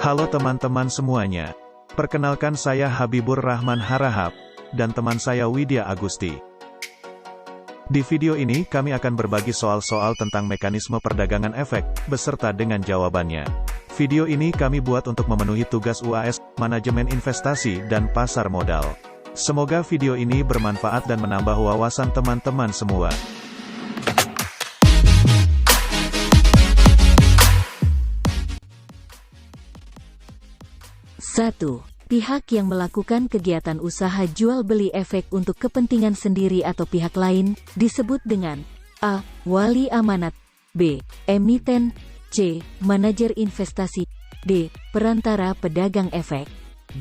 Halo teman-teman semuanya. Perkenalkan saya Habibur Rahman Harahap, dan teman saya Widya Agusti. Di video ini kami akan berbagi soal-soal tentang mekanisme perdagangan efek, beserta dengan jawabannya. Video ini kami buat untuk memenuhi tugas UAS, Manajemen Investasi dan Pasar Modal. Semoga video ini bermanfaat dan menambah wawasan teman-teman semua. Satu, pihak yang melakukan kegiatan usaha jual beli efek untuk kepentingan sendiri atau pihak lain, disebut dengan A. Wali amanat, B. Emiten, C. Manajer investasi, D. Perantara pedagang efek.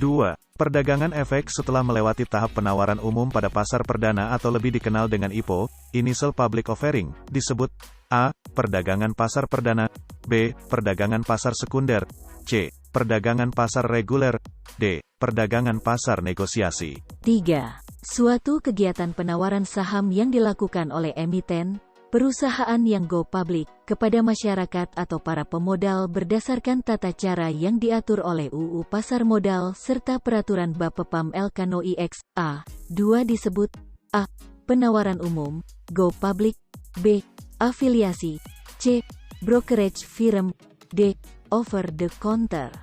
2. Perdagangan efek setelah melewati tahap penawaran umum pada pasar perdana atau lebih dikenal dengan IPO, Initial Public Offering, disebut A. Perdagangan pasar perdana, B. Perdagangan pasar sekunder, C. Perdagangan pasar reguler, D. Perdagangan pasar negosiasi. 3. Suatu kegiatan penawaran saham yang dilakukan oleh emiten, perusahaan yang go public, kepada masyarakat atau para pemodal berdasarkan tata cara yang diatur oleh UU Pasar Modal serta Peraturan Bapepam LK No IX, A. 2 disebut A. Penawaran umum, go public, B. Afiliasi, C. Brokerage firm, D. Over the counter.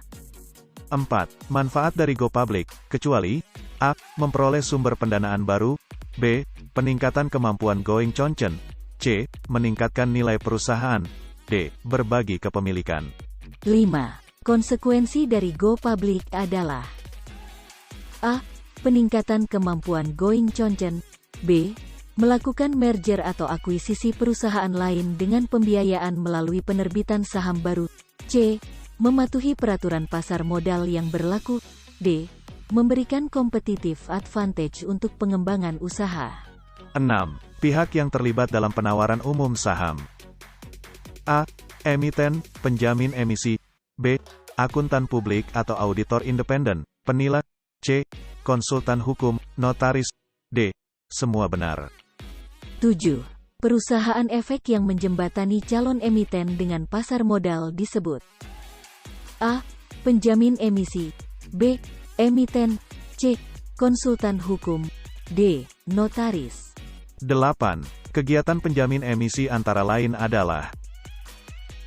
4. Manfaat dari go public, kecuali A. Memperoleh sumber pendanaan baru, B. Peningkatan kemampuan going concern, C. Meningkatkan nilai perusahaan, D. Berbagi kepemilikan. 5. Konsekuensi dari go public adalah A. Peningkatan kemampuan going concern, B. Melakukan merger atau akuisisi perusahaan lain dengan pembiayaan melalui penerbitan saham baru, C. Mematuhi peraturan pasar modal yang berlaku, D. Memberikan competitive advantage untuk pengembangan usaha. 6. Pihak yang terlibat dalam penawaran umum saham. A. Emiten, penjamin emisi, B. Akuntan publik atau auditor independen, penilai, C. Konsultan hukum, notaris, D. Semua benar. 7. Perusahaan efek yang menjembatani calon emiten dengan pasar modal disebut A. Penjamin emisi, B. Emiten, C. Konsultan hukum, D. Notaris. 8. Kegiatan penjamin emisi antara lain adalah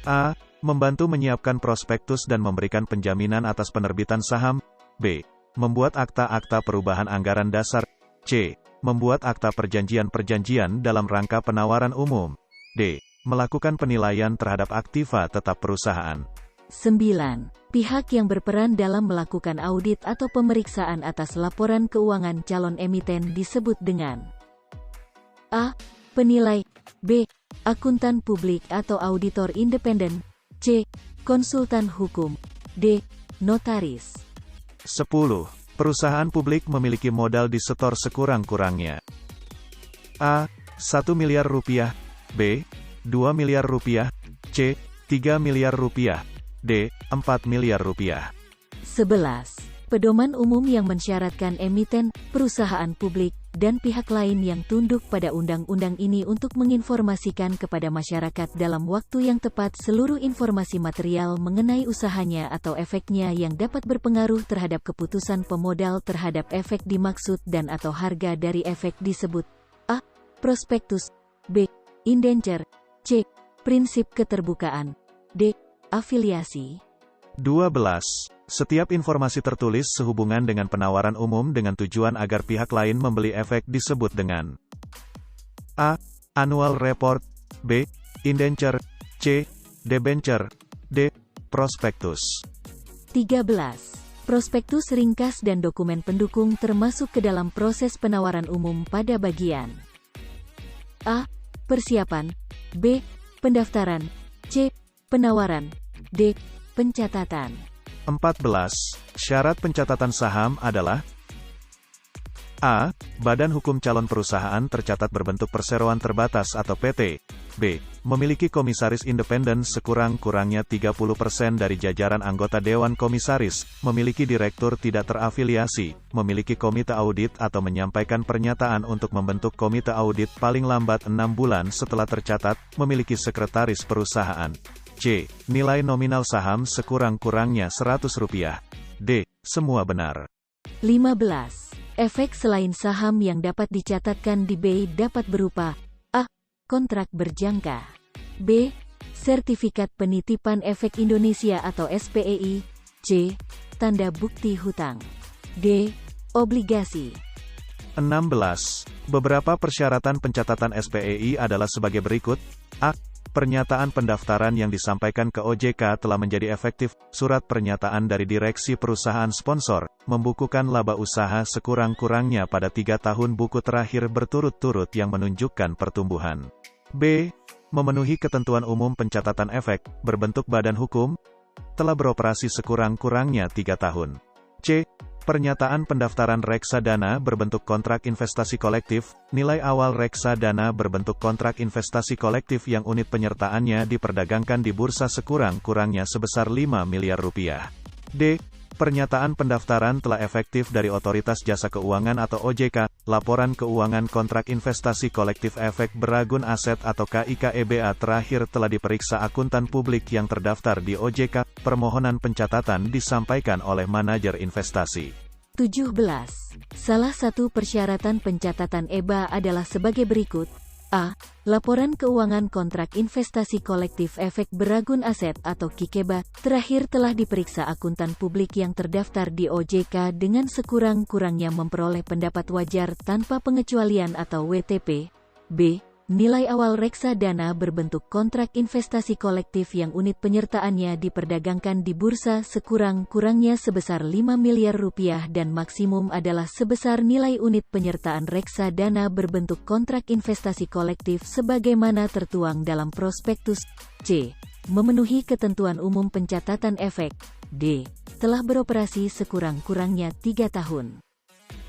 A. Membantu menyiapkan prospektus dan memberikan penjaminan atas penerbitan saham, B. Membuat akta-akta perubahan anggaran dasar, C. Membuat akta perjanjian-perjanjian dalam rangka penawaran umum, D. Melakukan penilaian terhadap aktiva tetap perusahaan. 9. Pihak yang berperan dalam melakukan audit atau pemeriksaan atas laporan keuangan calon emiten disebut dengan A. Penilai, B. Akuntan publik atau auditor independen, C. Konsultan hukum, D. Notaris. 10. Perusahaan publik memiliki modal disetor sekurang-kurangnya. A. 1 miliar rupiah, B. 2 miliar rupiah, C. 3 miliar rupiah, D. 4 miliar rupiah. 11. Pedoman umum yang mensyaratkan emiten, perusahaan publik, dan pihak lain yang tunduk pada undang-undang ini untuk menginformasikan kepada masyarakat dalam waktu yang tepat seluruh informasi material mengenai usahanya atau efeknya yang dapat berpengaruh terhadap keputusan pemodal terhadap efek dimaksud dan atau harga dari efek disebut A. Prospektus, B. Indenture, C. Prinsip keterbukaan, D. Afiliasi. 12. Setiap informasi tertulis sehubungan dengan penawaran umum dengan tujuan agar pihak lain membeli efek disebut dengan A. Annual Report, B. Indenture, C. Debenture, D. Prospektus. 13. Prospektus ringkas dan dokumen pendukung termasuk ke dalam proses penawaran umum pada bagian A. Persiapan, B. Pendaftaran, C. Penawaran, D. Pencatatan. 14. Syarat pencatatan saham adalah A. Badan hukum calon perusahaan tercatat berbentuk perseroan terbatas atau PT, B. Memiliki komisaris independen sekurang-kurangnya 30% dari jajaran anggota Dewan Komisaris, memiliki direktur tidak terafiliasi, memiliki komite audit atau menyampaikan pernyataan untuk membentuk komite audit paling lambat 6 bulan setelah tercatat, memiliki sekretaris perusahaan. C. Nilai nominal saham sekurang-kurangnya Rp100. D. Semua benar. 15. Efek selain saham yang dapat dicatatkan di BI dapat berupa A. Kontrak berjangka, B. Sertifikat Penitipan Efek Indonesia atau SPEI, C. Tanda bukti hutang, D. Obligasi. 16. Beberapa persyaratan pencatatan SPEI adalah sebagai berikut. A. Pernyataan pendaftaran yang disampaikan ke OJK telah menjadi efektif. Surat pernyataan dari direksi perusahaan sponsor, membukukan laba usaha sekurang-kurangnya pada 3 tahun buku terakhir berturut-turut yang menunjukkan pertumbuhan. B. Memenuhi ketentuan umum pencatatan efek, berbentuk badan hukum, telah beroperasi sekurang-kurangnya 3 tahun. C. Pernyataan pendaftaran reksadana berbentuk kontrak investasi kolektif, nilai awal reksadana berbentuk kontrak investasi kolektif yang unit penyertaannya diperdagangkan di bursa sekurang-kurangnya sebesar Rp5 miliar. D. Pernyataan pendaftaran telah efektif dari Otoritas Jasa Keuangan atau OJK, laporan keuangan kontrak investasi kolektif efek beragun aset atau KIKEBA terakhir telah diperiksa akuntan publik yang terdaftar di OJK, permohonan pencatatan disampaikan oleh manajer investasi. 17. Salah satu persyaratan pencatatan EBA adalah sebagai berikut. A. Laporan keuangan kontrak investasi kolektif efek beragun aset atau KIKEBA terakhir telah diperiksa akuntan publik yang terdaftar di OJK dengan sekurang-kurangnya memperoleh pendapat wajar tanpa pengecualian atau WTP. B. Nilai awal reksadana berbentuk kontrak investasi kolektif yang unit penyertaannya diperdagangkan di bursa sekurang-kurangnya sebesar Rp5 miliar dan maksimum adalah sebesar nilai unit penyertaan reksadana berbentuk kontrak investasi kolektif sebagaimana tertuang dalam prospektus. C. Memenuhi ketentuan umum pencatatan efek. D. Telah beroperasi sekurang-kurangnya 3 tahun.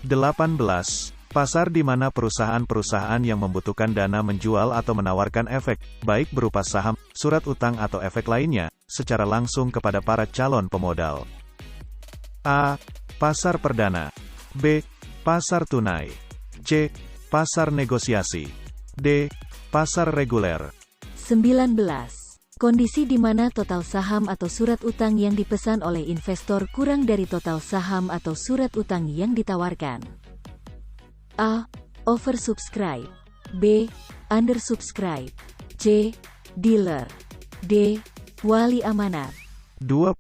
18. Pasar di mana perusahaan-perusahaan yang membutuhkan dana menjual atau menawarkan efek, baik berupa saham, surat utang atau efek lainnya, secara langsung kepada para calon pemodal. A. Pasar perdana. B. Pasar tunai. C. Pasar negosiasi. D. Pasar reguler. 19. Kondisi di mana total saham atau surat utang yang dipesan oleh investor kurang dari total saham atau surat utang yang ditawarkan. A. Oversubscribe. B. Undersubscribe. C. Dealer. D. Wali amanat. 20.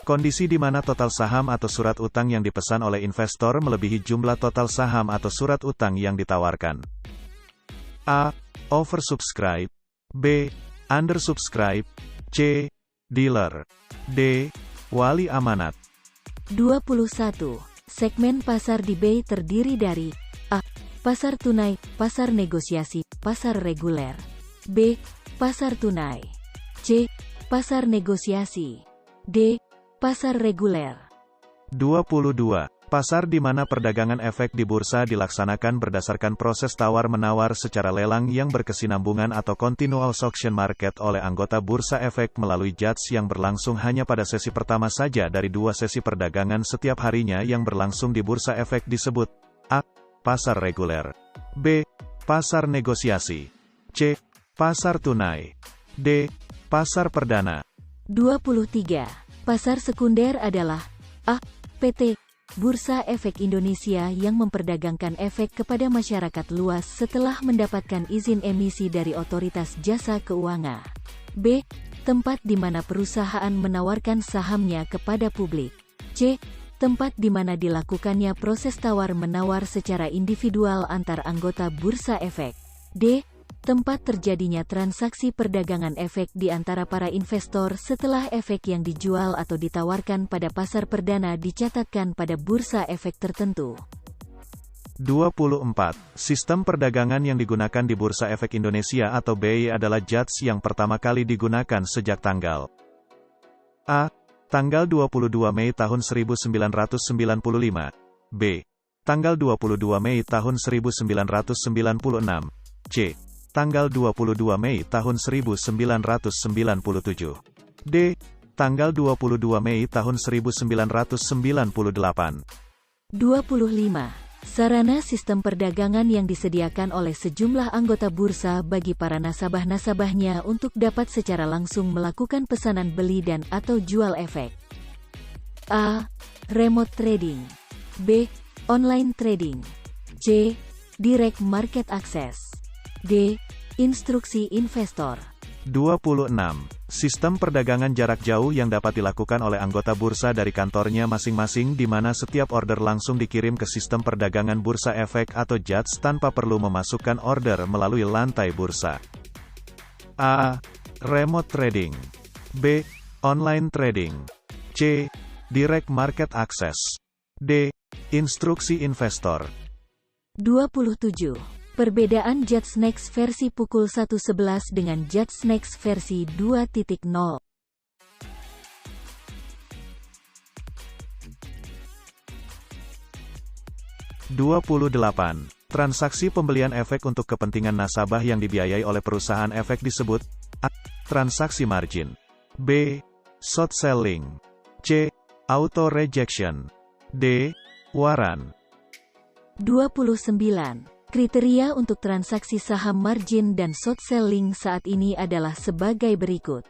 Kondisi di mana total saham atau surat utang yang dipesan oleh investor melebihi jumlah total saham atau surat utang yang ditawarkan. A. Oversubscribe. B. Undersubscribe. C. Dealer. D. Wali amanat. 21. Segmen pasar di BI terdiri dari A. Pasar tunai, pasar negosiasi, pasar reguler. B. Pasar tunai. C. Pasar negosiasi. D. Pasar reguler. 22. Pasar di mana perdagangan efek di bursa dilaksanakan berdasarkan proses tawar-menawar secara lelang yang berkesinambungan atau continual auction market oleh anggota bursa efek melalui judge yang berlangsung hanya pada sesi pertama saja dari 2 sesi perdagangan setiap harinya yang berlangsung di bursa efek disebut A. Pasar reguler. B. Pasar negosiasi. C. Pasar tunai. D. Pasar perdana. 23. Pasar sekunder adalah A. PT Bursa Efek Indonesia yang memperdagangkan efek kepada masyarakat luas setelah mendapatkan izin emisi dari Otoritas Jasa Keuangan. B. Tempat di mana perusahaan menawarkan sahamnya kepada publik. C. Tempat di mana dilakukannya proses tawar-menawar secara individual antar anggota bursa efek. D. Tempat terjadinya transaksi perdagangan efek di antara para investor setelah efek yang dijual atau ditawarkan pada pasar perdana dicatatkan pada bursa efek tertentu. 24. Sistem perdagangan yang digunakan di Bursa Efek Indonesia atau BI adalah judge yang pertama kali digunakan sejak tanggal A. Tanggal 22 Mei tahun 1995. B. Tanggal 22 Mei tahun 1996. C. Tanggal 22 Mei tahun 1997. D. Tanggal 22 Mei tahun 1998. 25. Sarana sistem perdagangan yang disediakan oleh sejumlah anggota bursa bagi para nasabah-nasabahnya untuk dapat secara langsung melakukan pesanan beli dan atau jual efek. A. Remote trading. B. Online trading. C. Direct market access. D. Instruksi investor. 26. Sistem perdagangan jarak jauh yang dapat dilakukan oleh anggota bursa dari kantornya masing-masing di mana setiap order langsung dikirim ke sistem perdagangan bursa efek atau JATS tanpa perlu memasukkan order melalui lantai bursa. A. Remote trading. B. Online trading. C. Direct market access. D. Instruksi investor. 27. Perbedaan JATS Next versi pukul 1.11 dengan JATS Next versi 2.0. Transaksi pembelian efek untuk kepentingan nasabah yang dibiayai oleh perusahaan efek disebut A. Transaksi margin. B. Short selling. C. Auto rejection. D. Waran. 29. Kriteria untuk transaksi saham margin dan short selling saat ini adalah sebagai berikut.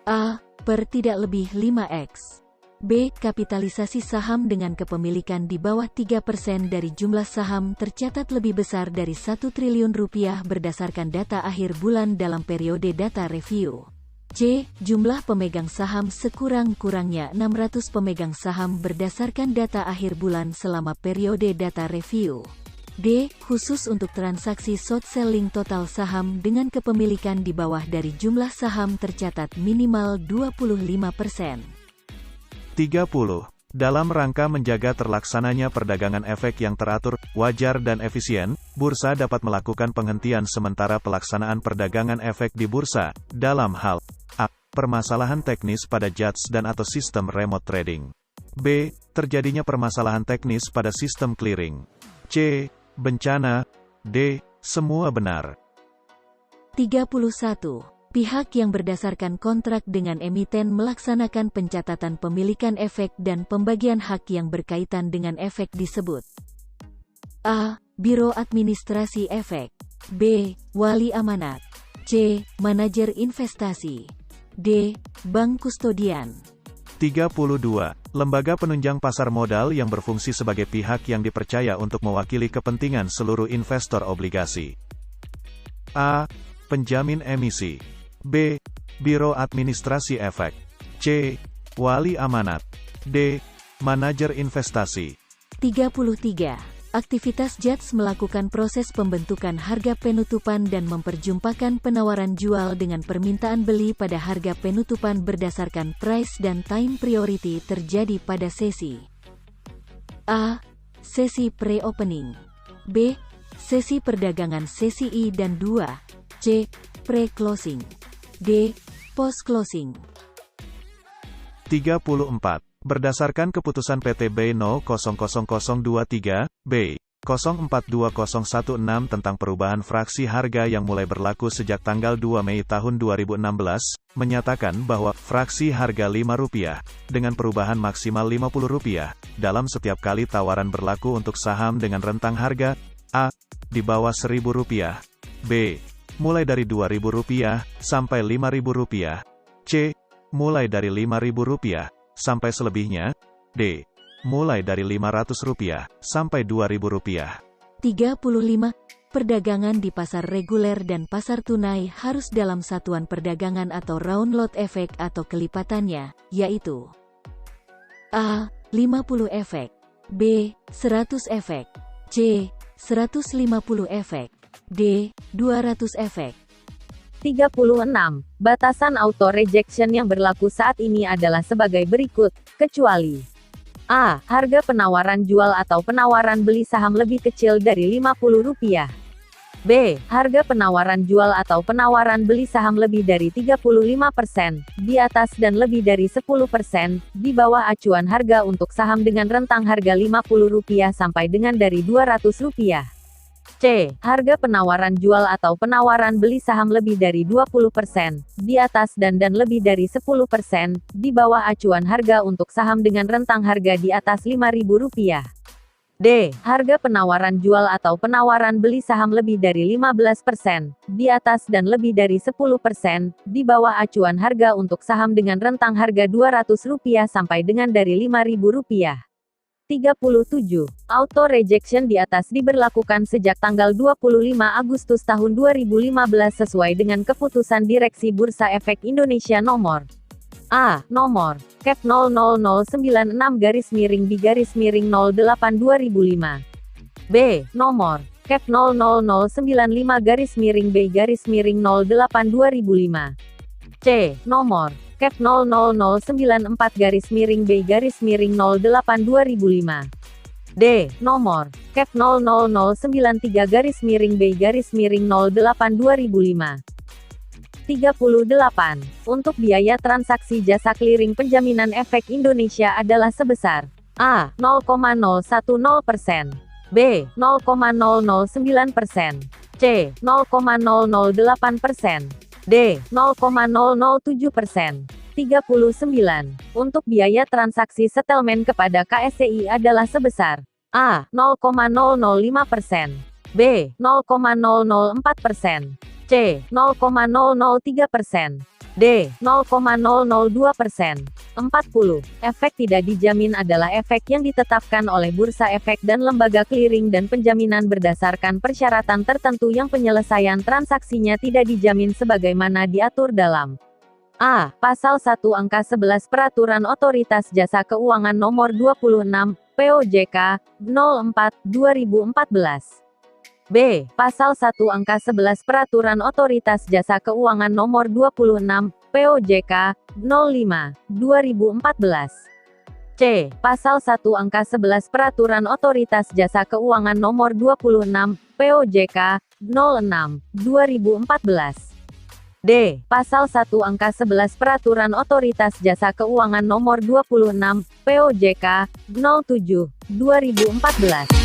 A. Per tidak lebih 5x. B. Kapitalisasi saham dengan kepemilikan di bawah 3% dari jumlah saham tercatat lebih besar dari 1 triliun rupiah berdasarkan data akhir bulan dalam periode data review. C. Jumlah pemegang saham sekurang-kurangnya 600 pemegang saham berdasarkan data akhir bulan selama periode data review. D. Khusus untuk transaksi short selling total saham dengan kepemilikan di bawah dari jumlah saham tercatat minimal 25%. 30. Dalam rangka menjaga terlaksananya perdagangan efek yang teratur, wajar dan efisien, bursa dapat melakukan penghentian sementara pelaksanaan perdagangan efek di bursa, dalam hal A. Permasalahan teknis pada JATS dan atau sistem remote trading. B. Terjadinya permasalahan teknis pada sistem clearing. C. Bencana. D. Semua benar. 31. Pihak yang berdasarkan kontrak dengan emiten melaksanakan pencatatan pemilikan efek dan pembagian hak yang berkaitan dengan efek disebut A. Biro Administrasi Efek. B. Wali amanat. C. Manajer investasi. D. Bank kustodian. 32. Lembaga penunjang pasar modal yang berfungsi sebagai pihak yang dipercaya untuk mewakili kepentingan seluruh investor obligasi. A. Penjamin emisi. B. Biro Administrasi Efek. C. Wali amanat. D. Manajer investasi. 33. Aktivitas JATS melakukan proses pembentukan harga penutupan dan memperjumpakan penawaran jual dengan permintaan beli pada harga penutupan berdasarkan price dan time priority terjadi pada sesi A. Sesi pre-opening. B. Sesi perdagangan sesi I dan 2. C. Pre-closing. D. Post-closing. 34. Berdasarkan keputusan PT B 00023, B. 042016 tentang perubahan fraksi harga yang mulai berlaku sejak tanggal 2 Mei tahun 2016, menyatakan bahwa fraksi harga Rp5 dengan perubahan maksimal Rp50 dalam setiap kali tawaran berlaku untuk saham dengan rentang harga A. Di bawah Rp1.000, B. Mulai dari Rp2.000 sampai Rp5.000, C. Mulai dari Rp5.000 sampai selebihnya, D. Mulai dari Rp500 sampai Rp2.000. 35. Perdagangan di pasar reguler dan pasar tunai harus dalam satuan perdagangan atau round lot efek atau kelipatannya, yaitu A. 50 efek. B. 100 efek. C. 150 efek. D. 200 efek. 36. Batasan auto rejection yang berlaku saat ini adalah sebagai berikut, kecuali A. Harga penawaran jual atau penawaran beli saham lebih kecil dari Rp50. B. Harga penawaran jual atau penawaran beli saham lebih dari 35%, di atas dan lebih dari 10%, di bawah acuan harga untuk saham dengan rentang harga Rp50 sampai dengan dari Rp200. C. Harga penawaran jual atau penawaran beli saham lebih dari 20%, di atas dan lebih dari 10%, di bawah acuan harga untuk saham dengan rentang harga di atas Rp5.000. D. Harga penawaran jual atau penawaran beli saham lebih dari 15%, di atas dan lebih dari 10%, di bawah acuan harga untuk saham dengan rentang harga Rp200 sampai dengan dari Rp5.000. 37. Auto rejection di atas diberlakukan sejak tanggal 25 Agustus tahun 2015 sesuai dengan keputusan Direksi Bursa Efek Indonesia nomor A. Nomor Cap 00096-B-08-2005. B. Nomor Cap 00095-B-08-2005. C. Nomor Cap 00094-B-08-2005. D. Nomor Cap 00093-B-08-2005. 38. Untuk biaya transaksi jasa clearing penjaminan efek Indonesia adalah sebesar A. 0,010%, B. 0,009%, C. 0,008%, D. 0,007%. 39. Untuk biaya transaksi settlement kepada KSCI adalah sebesar A. 0,005%, B. 0,004%, C. 0,003%, D. 0,002%. 40. Efek tidak dijamin adalah efek yang ditetapkan oleh Bursa Efek dan lembaga clearing dan penjaminan berdasarkan persyaratan tertentu yang penyelesaian transaksinya tidak dijamin sebagaimana diatur dalam A. Pasal 1 Angka 11 Peraturan Otoritas Jasa Keuangan Nomor 26, POJK, 04/2014. B. Pasal 1 Angka 11 Peraturan Otoritas Jasa Keuangan Nomor 26, POJK, 05/2014. C. Pasal 1 Angka 11 Peraturan Otoritas Jasa Keuangan Nomor 26, POJK, 06/2014. D. Pasal 1 Angka 11 Peraturan Otoritas Jasa Keuangan Nomor 26, POJK, 07/2014.